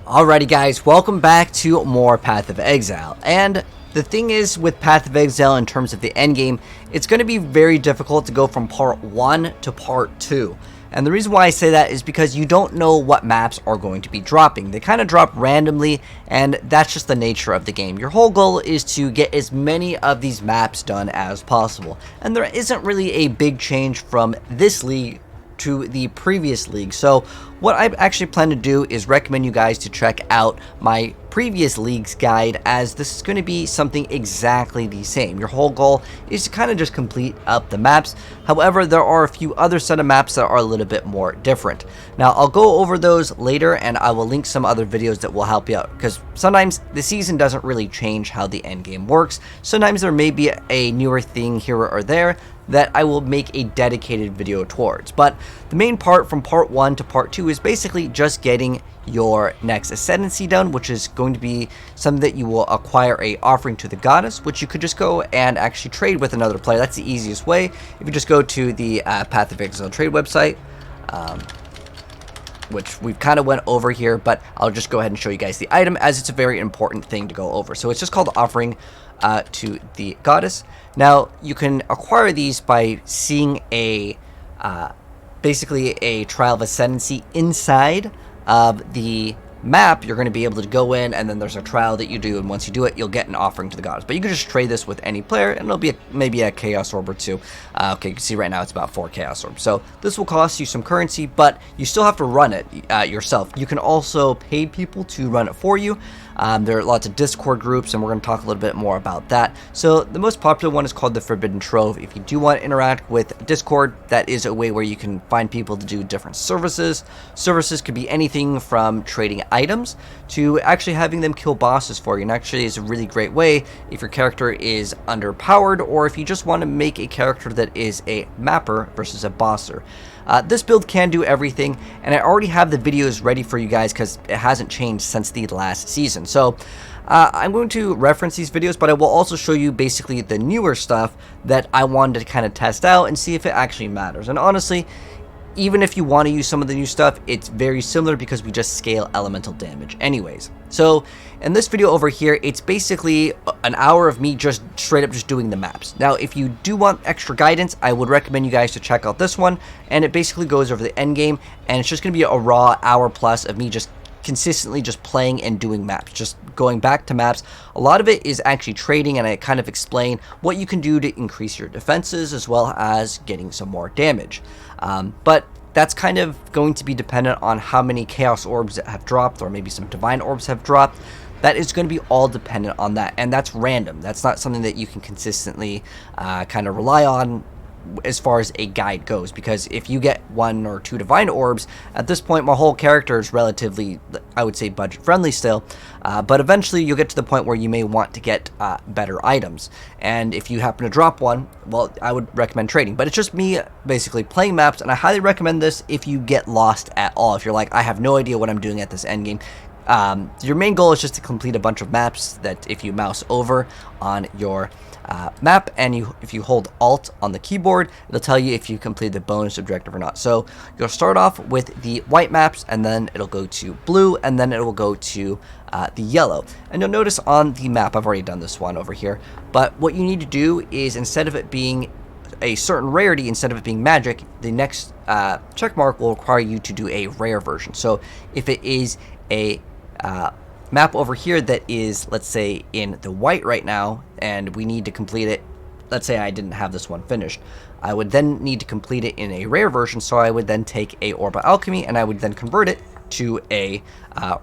Alrighty guys, welcome back to more Path of Exile. And the thing is with Path of Exile in terms of the endgame, it's going to be very difficult to go from part 1 to part 2. And the reason why I say that is because you don't know what maps are going to be dropping. They kind of drop randomly, and that's just the nature of the game. Your whole goal is to get as many of these maps done as possible. And there isn't really a big change from this league to the previous league. So what I actually plan to do is recommend you guys to check out my previous leagues guide, as this is going to be something exactly the same. Your whole goal is to kind of just complete up the maps. However, there are a few other set of maps that are a little bit more different. Now I'll go over those later, and I will link some other videos that will help you out, because sometimes the season doesn't really change how the end game works. Sometimes there may be a newer thing here or there that I will make a dedicated video towards. But the main part from part 1 to part 2 is basically just getting your next ascendancy done, which is going to be something that you will acquire a offering to the goddess, which you could just go and actually trade with another player. That's the easiest way. If you just go to the Path of Exile trade website, which we've kind of went over here, but I'll just go ahead and show you guys the item, as it's a very important thing to go over. So it's just called offering to the goddess. Now you can acquire these by seeing a basically a trial of ascendancy inside of the map. You're going to be able to go in, and then there's a trial that you do, and once you do it, you'll get an offering to the goddess. But you can just trade this with any player, and it'll be maybe a chaos orb or two. Okay, you can see right now it's about 4 chaos orbs. So this will cost you some currency, but you still have to run it yourself. You can also pay people to run it for you. There are lots of Discord groups, and we're going to talk a little bit more about that. So the most popular one is called the Forbidden Trove. If you do want to interact with Discord, that is a way where you can find people to do different services. Services could be anything from trading items to actually having them kill bosses for you. And actually is a really great way if your character is underpowered, or if you just want to make a character that is a mapper versus a bosser. This build can do everything, and I already have the videos ready for you guys because it hasn't changed since the last season. So I'm going to reference these videos, but I will also show you basically the newer stuff that I wanted to kind of test out and see if it actually matters. And honestly, even if you want to use some of the new stuff, it's very similar because we just scale elemental damage anyways. So in this video over here, it's basically an hour of me just straight up just doing the maps. Now, if you do want extra guidance, I would recommend you guys to check out this one, and it basically goes over the end game, and it's just going to be a raw hour plus of me just consistently just playing and doing maps, just going back to maps. A lot of it is actually trading, and I kind of explain what you can do to increase your defenses as well as getting some more damage. But that's kind of going to be dependent on how many chaos orbs that have dropped, or maybe some divine orbs have dropped. That is going to be all dependent on that, and that's random. That's not something that you can consistently kind of rely on as far as a guide goes, because if you get 1 or 2 divine orbs, at this point my whole character is relatively, I would say, budget friendly still, but eventually you'll get to the point where you may want to get better items, and if you happen to drop one, well, I would recommend trading. But it's just me basically playing maps, and I highly recommend this if you get lost at all. If you're like, I have no idea what I'm doing at this endgame, your main goal is just to complete a bunch of maps that if you mouse over on your map, and if you hold Alt on the keyboard, it'll tell you if you completed the bonus objective or not. So you'll start off with the white maps, and then it'll go to blue, and then it will go to the yellow. And you'll notice on the map, I've already done this one over here, but what you need to do is, instead of it being a certain rarity, instead of it being magic, the next check mark will require you to do a rare version. So if it is a map over here that is, let's say, in the white right now, and we need to complete it, let's say I didn't have this one finished, I would then need to complete it in a rare version. So I would then take a Orb of Alchemy, and I would then convert it to a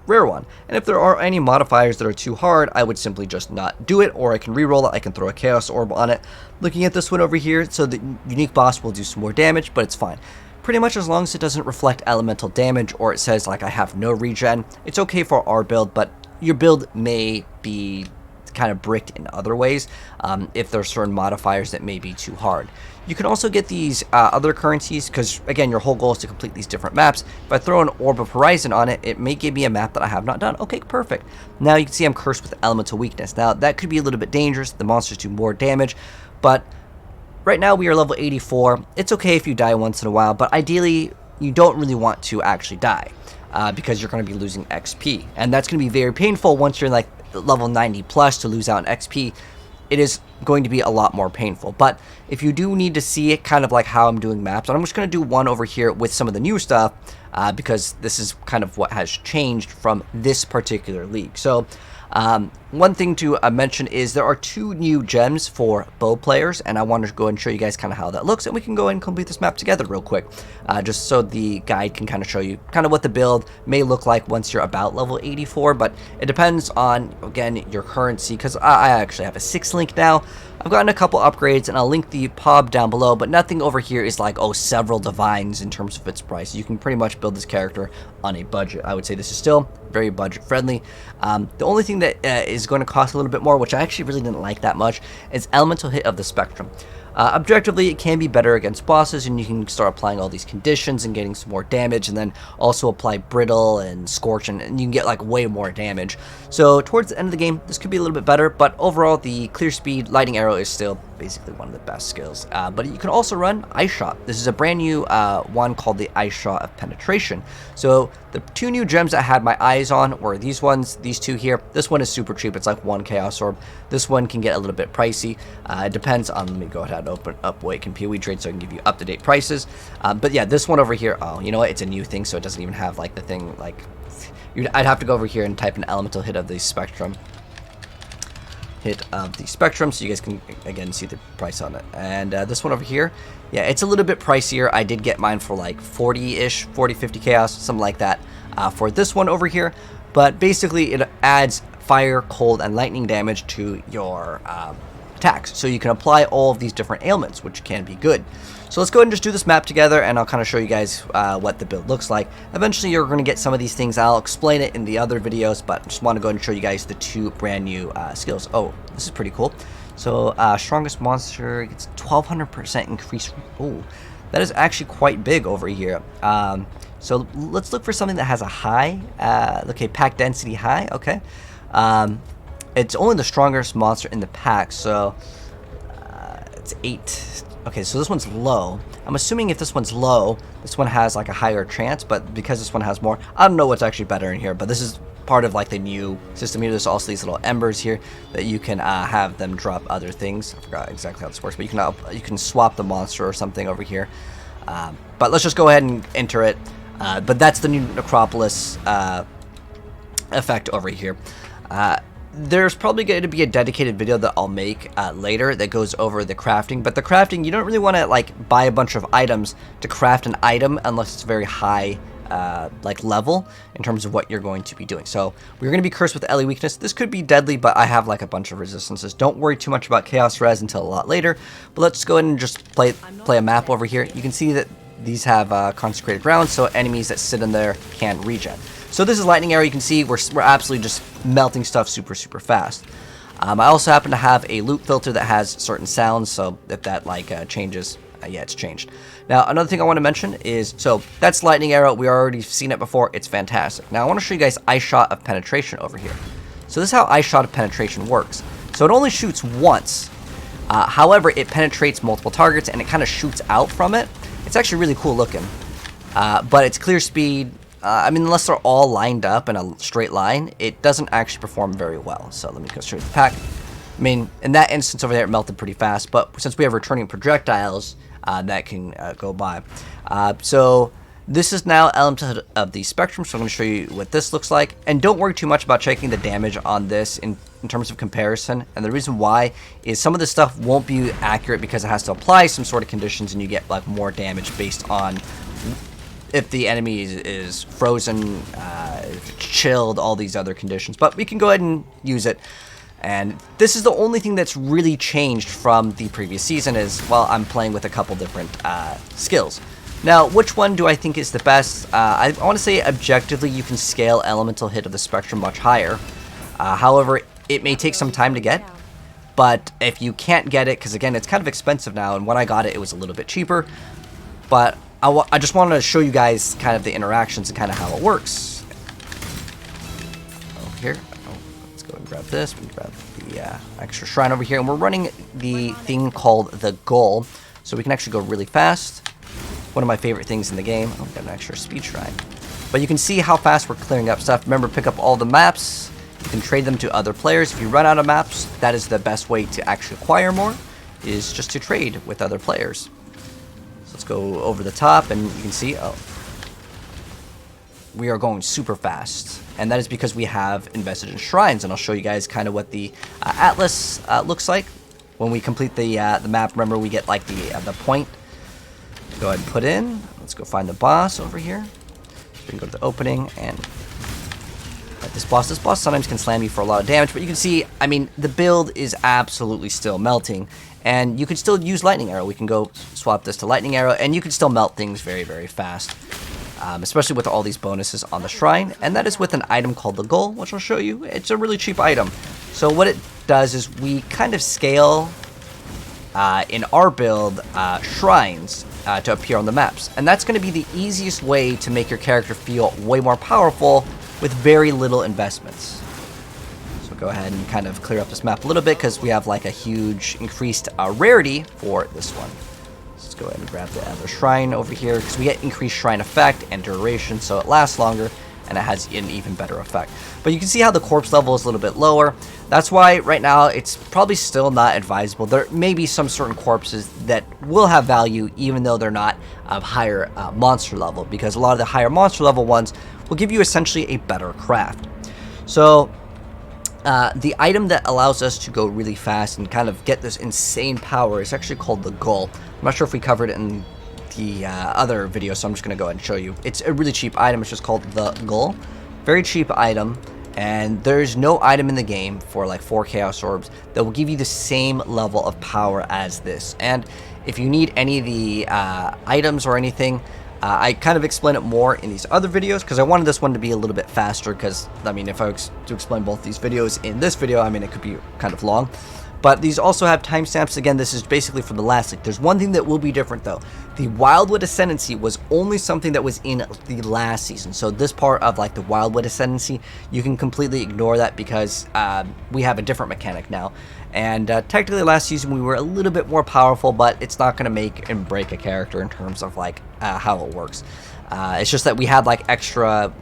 rare one. And if there are any modifiers that are too hard, I would simply just not do it, or I can re-roll it. I can throw a Chaos Orb on it. Looking at this one over here, so the unique boss will do some more damage, but it's fine. Pretty much as long as it doesn't reflect elemental damage, or it says like I have no regen, it's okay for our build. But your build may be kind of bricked in other ways if there are certain modifiers that may be too hard. You can also get these other currencies, because again, your whole goal is to complete these different maps. If I throw an Orb of Horizon on it, it may give me a map that I have not done. Okay, perfect. Now you can see I'm cursed with elemental weakness. Now that could be a little bit dangerous. The monsters do more damage, but right now we are level 84. It's okay if you die once in a while, but ideally you don't really want to actually die because you're going to be losing XP. And that's going to be very painful once you're like level 90 plus to lose out on XP. It is going to be a lot more painful. But if you do need to see it kind of like how I'm doing maps, and I'm just going to do one over here with some of the new stuff because this is kind of what has changed from this particular league. So one thing to mention is there are 2 new gems for bow players, and I want to go ahead and show you guys kind of how that looks, and we can go ahead and complete this map together real quick, just so the guide can kind of show you kind of what the build may look like once you're about level 84, but it depends on, again, your currency, because I actually have a 6 link now. I've gotten a couple upgrades, and I'll link the pub down below, but nothing over here is like, oh, several divines in terms of its price. You can pretty much build this character on a budget. I would say this is still very budget friendly. The only thing that is going to cost a little bit more, which I actually really didn't like that much, is elemental hit of the spectrum. Objectively, it can be better against bosses, and you can start applying all these conditions and getting some more damage, and then also apply brittle and scorch, and you can get like way more damage. So towards the end of the game, this could be a little bit better, but overall, the clear speed lightning arrow is still basically one of the best skills. But you can also run Ice Shot. This is a brand new one called the Ice Shot of Penetration. So the 2 new gems that I had my eyes on were these ones, these 2 here. This one is super cheap. It's like 1 Chaos Orb. This one can get a little bit pricey. It depends on, let me go ahead and open up Wake and PoE Trade so I can give you up-to-date prices. But yeah, this one over here, oh, you know what? It's a new thing, so it doesn't even have like the thing, like, I'd have to go over here and type an elemental hit of the spectrum. So you guys can again see the price on it. And this one over here, yeah, it's a little bit pricier. I did get mine for like 40-ish, 50 chaos, something like that for this one over here. But basically it adds fire, cold, and lightning damage to your attacks, so you can apply all of these different ailments, which can be good. So let's go ahead and just do this map together, and I'll kind of show you guys what the build looks like. Eventually you're going to get some of these things. I'll explain it in the other videos, but I just want to go ahead and show you guys the 2 brand new skills. Oh, this is pretty cool. So strongest monster gets 1200% increase. Oh, that is actually quite big over here. So let's look for something that has a high. Okay, pack density high. Okay. It's only the strongest monster in the pack, so it's 8. Okay, so this one's low. I'm assuming if this one's low, this one has like a higher chance, but because this one has more, I don't know what's actually better in here, but this is part of like the new system here. There's also these little embers here that you can have them drop other things. I forgot exactly how this works, but you can swap the monster or something over here. But let's just go ahead and enter it. But that's the new Necropolis effect over here. There's probably going to be a dedicated video that I'll make later that goes over the crafting, but the crafting, you don't really want to like buy a bunch of items to craft an item unless it's very high like level in terms of what you're going to be doing. So we're going to be cursed with LE weakness. This could be deadly, but I have like a bunch of resistances. Don't worry too much about chaos res until a lot later, but let's go ahead and just play a map over here. You can see that these have consecrated ground, so enemies that sit in there can't regen. So this is lightning arrow. You can see we're absolutely just melting stuff super fast. I also happen to have a loot filter that has certain sounds, so if that like changes, yeah, it's changed. Now another thing I want to mention is, so that's lightning arrow. We already seen it before. It's fantastic. Now I want to show you guys Ice Shot of Penetration over here. So this is how Ice Shot of Penetration works. So it only shoots once. However, it penetrates multiple targets and it kind of shoots out from it. It's actually really cool looking, but it's clear speed. I mean, unless they're all lined up in a straight line, it doesn't actually perform very well. So let me go straight to the pack. I mean, in that instance over there, it melted pretty fast, but since we have returning projectiles, that can go by. So this is now elemental of the spectrum, so I'm going to show you what this looks like. And don't worry too much about checking the damage on this in terms of comparison. And the reason why is some of this stuff won't be accurate because it has to apply some sort of conditions, and you get like more damage based on if the enemy is frozen, if it's chilled, all these other conditions. But we can go ahead and use it. And this is the only thing that's really changed from the previous season is, well, I'm playing with a couple different skills. Now, which one do I think is the best? I want to say objectively you can scale elemental hit of the spectrum much higher. However, it may take some time to get. But if you can't get it, because again, it's kind of expensive now, and when I got it, it was a little bit cheaper. But I just wanted to show you guys kind of the interactions and kind of how it works. Over here. Oh, let's go and grab this. We can grab the extra shrine over here. And we're running the thing called the goal. So we can actually go really fast. one of my favorite things in the game. Oh, we got an extra speed shrine. But you can see how fast we're clearing up stuff. Remember, pick up all the maps. You can trade them to other players. If you run out of maps, that is the best way to actually acquire more, is just to trade with other players. So let's go over the top, and you can see, oh, we are going super fast. And that is because we have invested in shrines, and I'll show you guys kind of what the atlas looks like. When we complete the map, remember, we get like the point. Go ahead and put in. Let's go find the boss over here. We can go to the opening and this boss sometimes can slam you for a lot of damage, but you can see, I mean, the build is absolutely still melting, and you can still use lightning arrow. We can go swap this to lightning arrow, and you can still melt things very, very fast, especially with all these bonuses on the shrine. And that is with an item called the Goal, which I'll show you. It's a really cheap item. So what it does is we kind of scale in our build shrines to appear on the maps, and that's going to be the easiest way to make your character feel way more powerful with very little investments. So go ahead and kind of clear up this map a little bit, because we have like a huge increased rarity for this one. Let's go ahead and grab the other shrine over here, because we get increased shrine effect and duration, so it lasts longer and it has an even better effect. But you can see how the corpse level is a little bit lower. That's why right now it's probably still not advisable. There may be some certain corpses that will have value even though they're not of higher monster level, because a lot of the higher monster level ones will give you essentially a better craft. So the item that allows us to go really fast and kind of get this insane power is actually called the Goal. I'm not sure if we covered it in the other video, so I'm just going to go ahead and show you. It's a really cheap item. It's just called the Goal. Very cheap item, and there's no item in the game for like 4 Chaos Orbs that will give you the same level of power as this. And if you need any of the items or anything, I kind of explain it more in these other videos, because I wanted this one to be a little bit faster, because, I mean, if I was to explain both these videos in this video, I mean, it could be kind of long. But these also have timestamps. Again, this is basically for the last league. There's one thing that will be different, though. The Wildwood Ascendancy was only something that was in the last season. So this part of like the Wildwood Ascendancy, you can completely ignore that, because we have a different mechanic now. And technically last season we were a little bit more powerful, but it's not going to make and break a character in terms of like how it works. It's just that we had like extra,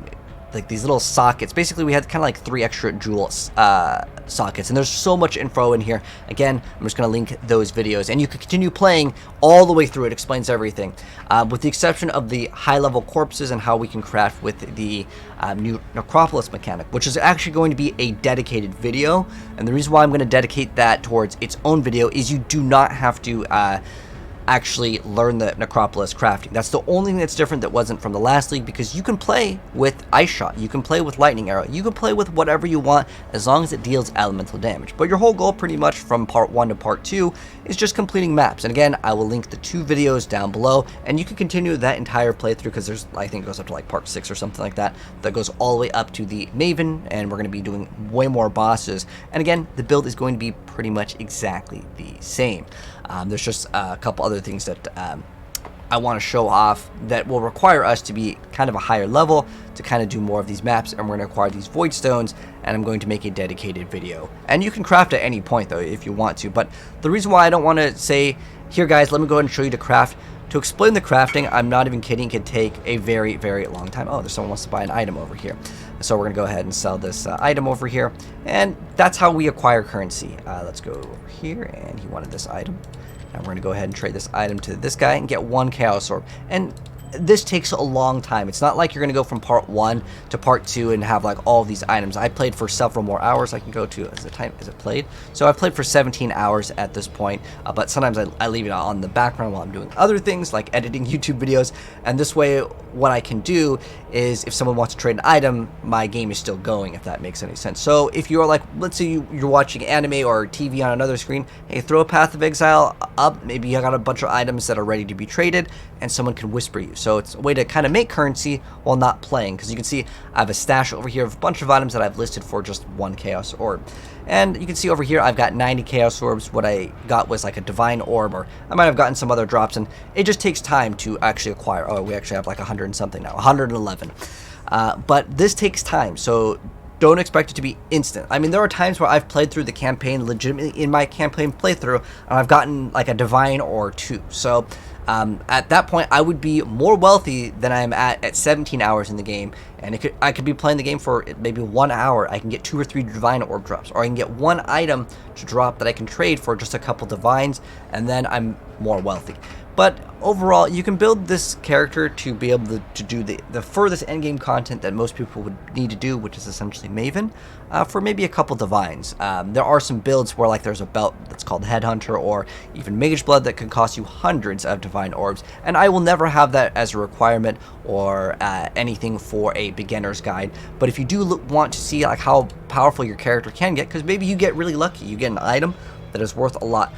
like these little sockets. Basically we had kind of like 3 extra jewel sockets, and there's so much info in here. Again, I'm just going to link those videos, and you can continue playing all the way through. It explains everything, with the exception of the high level corpses and how we can craft with the new Necropolis mechanic, which is actually going to be a dedicated video. And the reason why I'm going to dedicate that towards its own video is you do not have to actually learn the Necropolis crafting. That's the only thing that's different that wasn't from the last league, because you can play with Ice Shot, you can play with Lightning Arrow, you can play with whatever you want as long as it deals elemental damage. But your whole goal pretty much from part 1 to part 2 is just completing maps. And again, I will link the 2 videos down below, and you can continue that entire playthrough, because there's, I think it goes up to like part 6 or something like that, that goes all the way up to the Maven, and we're going to be doing way more bosses. And again, the build is going to be pretty much exactly the same. There's just a couple other things that I want to show off that will require us to be kind of a higher level to kind of do more of these maps, and we're going to acquire these void stones, and I'm going to make a dedicated video. And you can craft at any point though if you want to, but the reason why I don't want to say, here guys, let me go ahead and show you the craft. To explain the crafting, I'm not even kidding, it can take a very, very long time. Oh, there's someone wants to buy an item over here. So we're going to go ahead and sell this item over here, and that's how we acquire currency. Let's go over here, and he wanted this item. And we're going to go ahead and trade this item to this guy and get 1 Chaos Orb. And this takes a long time. It's not like you're going to go from part 1 to part 2 and have like all of these items. I played for several more hours. I can go to, is it played? So I've played for 17 hours at this point, but sometimes I leave it on the background while I'm doing other things like editing YouTube videos. And this way what I can do is if someone wants to trade an item, my game is still going, if that makes any sense. So if you're like, let's say you're watching anime or TV on another screen, hey, throw a Path of Exile up, maybe you got a bunch of items that are ready to be traded, and someone can whisper you. So it's a way to kind of make currency while not playing, because you can see I have a stash over here of a bunch of items that I've listed for just 1 Chaos Orb. And you can see over here I've got 90 Chaos Orbs. What I got was like a Divine Orb, or I might have gotten some other drops, and it just takes time to actually acquire. Oh, we actually have like 100 and something now, 111. But this takes time, so don't expect it to be instant. I mean, there are times where I've played through the campaign legitimately in my campaign playthrough, and I've gotten like a Divine or 2. So At that point, I would be more wealthy than I am at 17 hours in the game, and I could be playing the game for maybe 1 hour. I can get 2 or 3 divine orb drops, or I can get one item to drop that I can trade for just a couple divines, and then I'm more wealthy. But overall, you can build this character to be able to do the furthest endgame content that most people would need to do, which is essentially Maven, for maybe a couple divines. There are some builds where like there's a belt that's called Headhunter or even Mage Blood that can cost you hundreds of divine orbs, and I will never have that as a requirement or anything for a beginner's guide. But if you do want to see like how powerful your character can get, because maybe you get really lucky, you get an item that is worth a lot,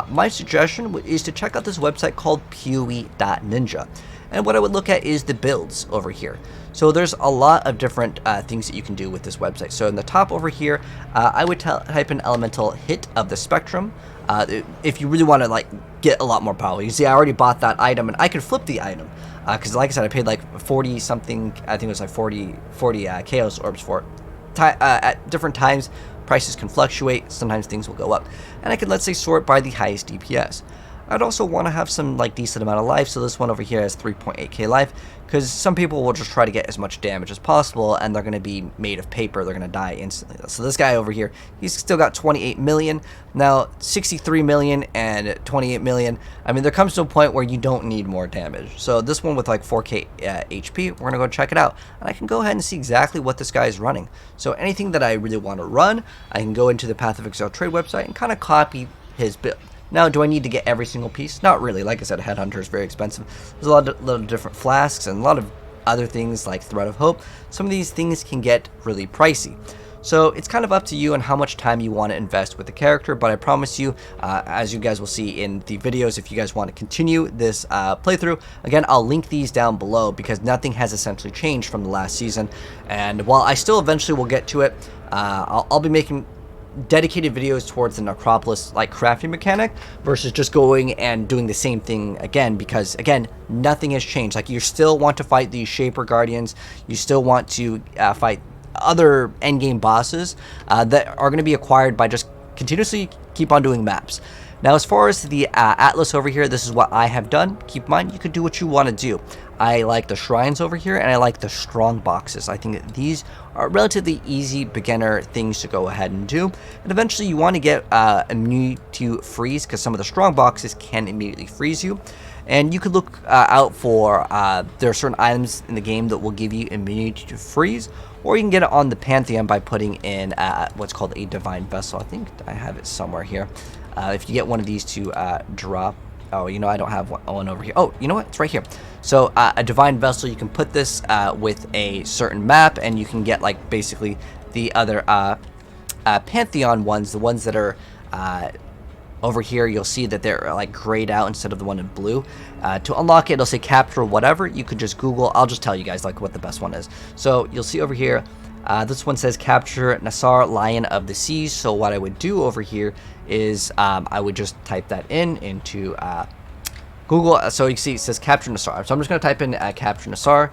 my suggestion is to check out this website called PoE.ninja. And what I would look at is the builds over here. So there's a lot of different things that you can do with this website. So in the top over here, I would type in Elemental Hit of the Spectrum. If you really want to like get a lot more power. You see, I already bought that item, and I could flip the item. Because like I said, I paid like 40 something, I think it was like 40 Chaos Orbs for it. At different times, prices can fluctuate, sometimes things will go up. And I could, let's say, sort by the highest DPS. I'd also want to have some like decent amount of life, so this one over here has 3.8k life, because some people will just try to get as much damage as possible, and they're going to be made of paper, they're going to die instantly. So this guy over here, he's still got 28 million, now 63 million and 28 million, I mean, there comes to a point where you don't need more damage. So this one with like 4k HP, we're going to go check it out, and I can go ahead and see exactly what this guy is running. So anything that I really want to run, I can go into the Path of Exile trade website and kind of copy his build. Now, do I need to get every single piece? Not really. Like I said, Headhunter is very expensive. There's a lot of different flasks and a lot of other things like Thread of Hope. Some of these things can get really pricey. So it's kind of up to you and how much time you want to invest with the character, but I promise you, as you guys will see in the videos, if you guys want to continue this playthrough, again, I'll link these down below because nothing has essentially changed from the last season. And while I still eventually will get to it, I'll be making dedicated videos towards the Necropolis like crafting mechanic versus just going and doing the same thing again, because again, nothing has changed. Like, you still want to fight these Shaper Guardians, you still want to fight other endgame bosses that are going to be acquired by just continuously keep on doing maps. Now, as far as the Atlas over here, this is what I have done. Keep in mind, you could do what you want to do. I like the shrines over here, and I like the strong boxes. I think that these are relatively easy beginner things to go ahead and do. And eventually, you want to get immunity to freeze, because some of the strong boxes can immediately freeze you. And you could look out for, there are certain items in the game that will give you immunity to freeze, or you can get it on the Pantheon by putting in what's called a Divine Vessel. I think I have it somewhere here. If you get one of these to drop, oh, you know, I don't have one over here. Oh, you know what? It's right here. So a Divine Vessel, you can put this with a certain map, and you can get like basically the other Pantheon ones, the ones that are over here. You'll see that they're like grayed out instead of the one in blue. To unlock it, it'll say capture whatever. You could just Google. I'll just tell you guys like what the best one is. So you'll see over here, this one says capture Nassar, Lion of the Seas. So what I would do over here is I would just type that into Google. So you see it says capture Nassar. So I'm just going to type in capture Nassar,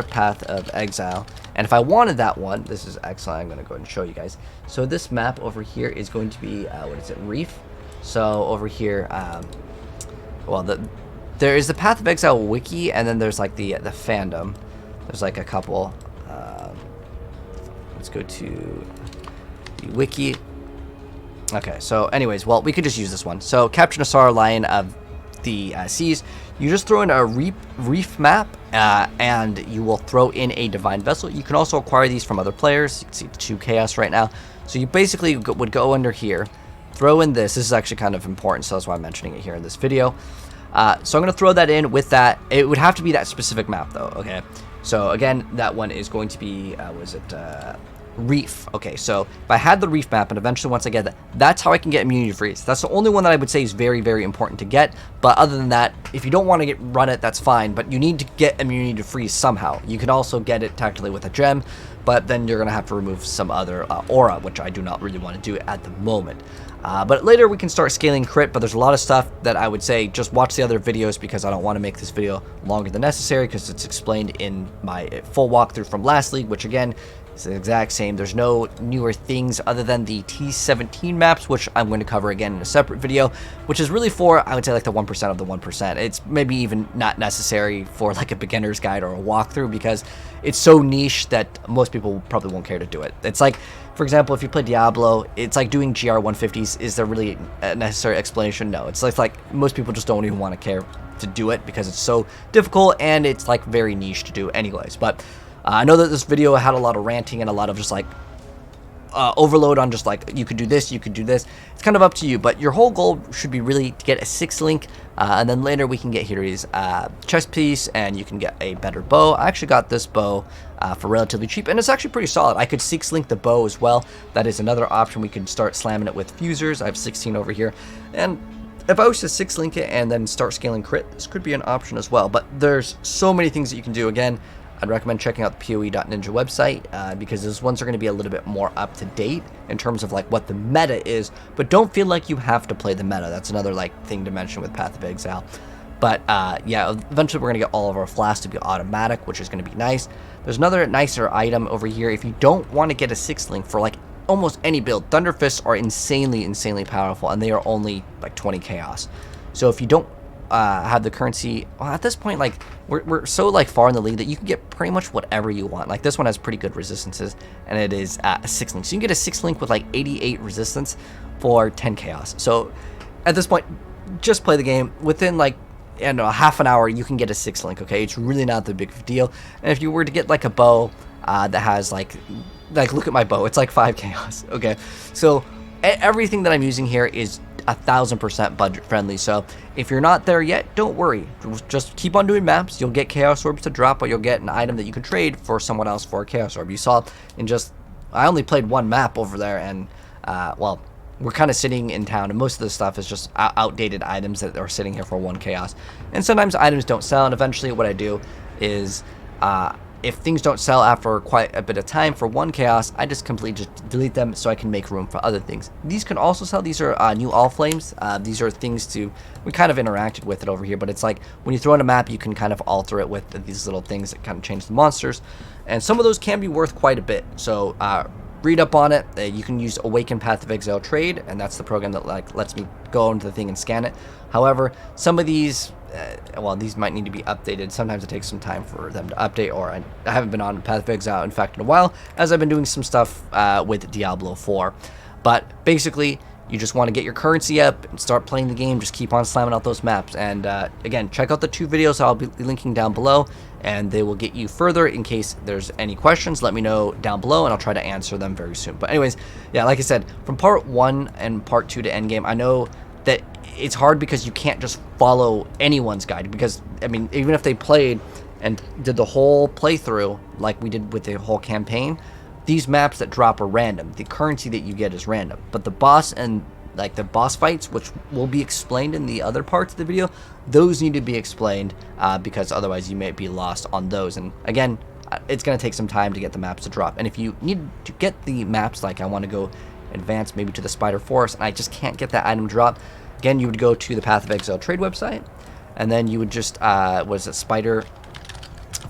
Path of Exile. And if I wanted that one, this is excellent. I'm going to go ahead and show you guys. So this map over here is going to be, what is it, Reef? So over here, well, there is the Path of Exile wiki, and then there's like the fandom. There's like a couple. Let's go to the wiki. Okay, so anyways, well, we could just use this one. So capture Nassar, Lion of the Seas. You just throw in a reef map, and you will throw in a Divine Vessel. You can also acquire these from other players. You can see 2 Chaos right now. So you basically would go under here, throw in this. This is actually kind of important, so that's why I'm mentioning it here in this video. So I'm going to throw that in with that. It would have to be that specific map, though, okay? So again, that one is going to be, was it Reef? Okay, so if I had the Reef map, and eventually once I get that, that's how I can get immunity to freeze. That's the only one that I would say is very, very important to get. But other than that, if you don't want to run it, that's fine. But you need to get immunity to freeze somehow. You can also get it technically with a gem, but then you're going to have to remove some other aura, which I do not really want to do at the moment. But later we can start scaling crit, but there's a lot of stuff that I would say just watch the other videos, because I don't want to make this video longer than necessary, because it's explained in my full walkthrough from last league, which again, It's the exact same. There's no newer things other than the T17 maps, which I'm going to cover again in a separate video, which is really for, I would say, like the 1% of the 1%. It's maybe even not necessary for like a beginner's guide or a walkthrough because it's so niche that most people probably won't care to do it. It's like, for example, if you play Diablo, it's like doing GR 150s. Is there really a necessary explanation? No. It's like most people just don't even want to care to do it because it's so difficult and it's like very niche to do anyways. But I know that this video had a lot of ranting and a lot of just like overload on just like you could do this, you could do this. It's kind of up to you, but your whole goal should be really to get a 6 link, and then later we can get Hiri's chest piece and you can get a better bow. I actually got this bow for relatively cheap, and it's actually pretty solid. I could 6 link the bow as well. That is another option. We could start slamming it with fusers. I have 16 over here, and if I was to 6 link it and then start scaling crit, this could be an option as well. But there's so many things that you can do. Again, I'd recommend checking out the PoE.Ninja website because those ones are going to be a little bit more up to date in terms of like what the meta is, but don't feel like you have to play the meta. That's another like thing to mention with Path of Exile. But yeah, eventually we're going to get all of our flasks to be automatic, which is going to be nice. There's another nicer item over here. If you don't want to get a 6 link for like almost any build, Thunder Fists are insanely powerful, and they are only like 20 chaos. So if you don't have the currency, well, at this point, like we're so like far in the league that you can get pretty much whatever you want. Like this one has pretty good resistances, and it is a 6 link, so you can get a 6 link with like 88 resistance for 10 chaos. So at this point, just play the game. Within like, I don't know, half an hour you can get a 6 link. Okay, it's really not the big deal. And if you were to get like a bow that has like look at my bow, it's like 5 chaos. Okay, so everything that I'm using here is 1000% budget friendly. So if you're not there yet, don't worry, just keep on doing maps. You'll get chaos orbs to drop, or you'll get an item that you can trade for someone else for a chaos orb. You saw in just, I only played one map over there, and well, we're kind of sitting in town, and most of the stuff is just outdated items that are sitting here for 1 chaos. And sometimes items don't sell, and eventually what I do is if things don't sell after quite a bit of time for 1 chaos, I just completely just delete them so I can make room for other things. These can also sell. These are new all flames. These are things we kind of interacted with it over here, but it's like when you throw in a map, you can kind of alter it with these little things that kind of change the monsters, and some of those can be worth quite a bit. So read up on it. You can use Awaken Path of Exile Trade, and that's the program that like lets me go into the thing and scan it. However, some of these well, these might need to be updated. Sometimes it takes some time for them to update, or I haven't been on Path of Exile, in fact, in a while, as I've been doing some stuff with Diablo 4. But basically, you just want to get your currency up and start playing the game. Just keep on slamming out those maps. And again, check out the 2 videos I'll be linking down below, and they will get you further. In case there's any questions, let me know down below, and I'll try to answer them very soon. But anyways, yeah, like I said, from part 1 and part 2 to Endgame, I know that it's hard because you can't just follow anyone's guide, because I mean, even if they played and did the whole playthrough like we did with the whole campaign, these maps that drop are random. The currency that you get is random, but the boss and like the boss fights, which will be explained in the other parts of the video, those need to be explained because otherwise you may be lost on those. And again, it's going to take some time to get the maps to drop. And if you need to get the maps, like I want to go advance maybe to the Spider Forest and I just can't get that item drop, again, you would go to the Path of Exile trade website, and then you would just was it Spider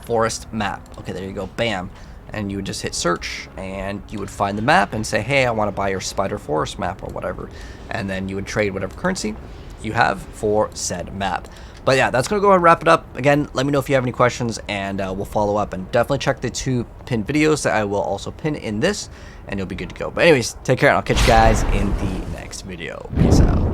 Forest map? Okay, there you go, bam. And you would just hit search, and you would find the map and say, hey, I want to buy your Spider Forest map or whatever, and then you would trade whatever currency you have for said map. But yeah, that's going to go ahead and wrap it up. Again, let me know if you have any questions, and we'll follow up. And definitely check the 2 pinned videos that I will also pin in this, and you'll be good to go. But anyways, take care, and I'll catch you guys in the next video. Peace out.